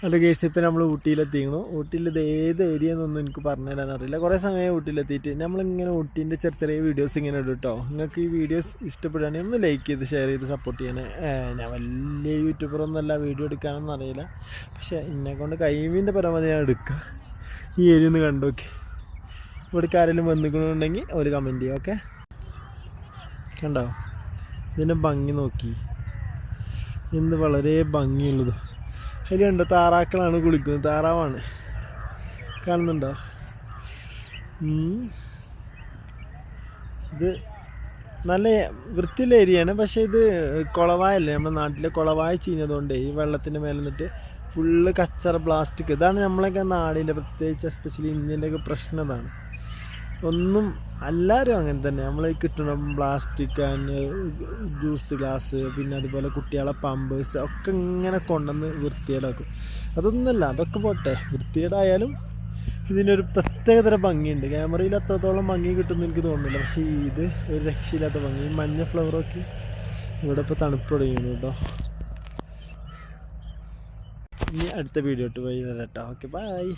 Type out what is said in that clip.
Hello guys, ഇപ്പം നമ്മൾ ഊട്ടിയിലെത്തിക്കണു. ഊട്ടിയിൽ ഇത് ഏത് ഏരിയ എന്നൊന്നും എനിക്ക് പറഞ്ഞു തരാൻ അറിയില്ല. കുറേ സമയം ഊട്ടിയിലെത്തിയിട്ട് നമ്മളിങ്ങനെ ഊട്ടീൻ്റെ ചെറിയ ചെറിയ വീഡിയോസ് ഇങ്ങനെ ഇടും കേട്ടോ. നിങ്ങൾക്ക് ഈ വീഡിയോസ് ഇഷ്ടപ്പെടുകയാണെങ്കിൽ ഒന്ന് ലൈക്ക് ചെയ്ത് ഷെയർ ചെയ്ത് സപ്പോർട്ട് ചെയ്യണേ. ഞാൻ വലിയ യൂട്യൂബറൊന്നുമല്ല, വീഡിയോ എടുക്കാനൊന്നും അറിയില്ല. പക്ഷേ എന്നെക്കൊണ്ട് കഴിവിൻ്റെ പരമാവധി ഞാൻ എടുക്കുക. ഈ ഏരിയ ഒന്ന് കണ്ടു നോക്കി. ഇവിടേക്ക് ആരെങ്കിലും വന്നിക്കണമെന്നുണ്ടെങ്കിൽ ഒരു കമൻറ്റ് ചെയ്യുക. ഓക്കെ, കണ്ടോ ഇതിൻ്റെ ഭംഗി നോക്കി, എന്ത് വളരെ ഭംഗിയുള്ളത്. അതിൽ കണ്ടോ താറാക്കളാണ് കുളിക്കുന്നത്, താറാവാണ്, കാണുന്നുണ്ടോ? ഇത് നല്ല വൃത്തിയുള്ള ഏരിയയാണ്. പക്ഷേ ഇത് കുളവായല്ലേ, നമ്മുടെ നാട്ടിലെ കുളവായ ചീഞ്ഞതുകൊണ്ട് ഈ വെള്ളത്തിൻ്റെ മേലെ നിന്നിട്ട് ഫുള്ള് കച്ചറ പ്ലാസ്റ്റിക്. ഇതാണ് നമ്മളൊക്കെ നാടിൻ്റെ, പ്രത്യേകിച്ച് എസ്പെഷ്യലി ഇന്ത്യൻ്റെയൊക്കെ പ്രശ്നം ഇതാണ്. ഒന്നും എല്ലാവരും അങ്ങനെ തന്നെ. നമ്മൾ കിട്ടണം പ്ലാസ്റ്റിക് ജ്യൂസ് ഗ്ലാസ്, പിന്നെ അതുപോലെ കുട്ടികളെ പമ്പേഴ്സ് ഒക്കെ ഇങ്ങനെ കൊണ്ടുവന്ന് വൃത്തികേടാക്കും. അതൊന്നുമല്ല, അതൊക്കെ പോട്ടെ, വൃത്തികേടായാലും ഇതിനൊരു പ്രത്യേകതര ഭംഗിയുണ്ട്. ക്യാമറയിൽ അത്രത്തോളം ഭംഗി കിട്ടുമെന്ന് എനിക്ക് തോന്നുന്നില്ല. പക്ഷേ ഇത് ഒരു രക്ഷയില്ലാത്ത ഭംഗി. ഈ മഞ്ഞ ഫ്ലവറൊക്കെ ഇവിടെ ഇപ്പോൾ തണുപ്പ് തുടങ്ങിയിരുന്നു കേട്ടോ. ഇനി അടുത്ത വീഡിയോ ഇട്ട് പോയി തരാം കേട്ടോ. Okay, by.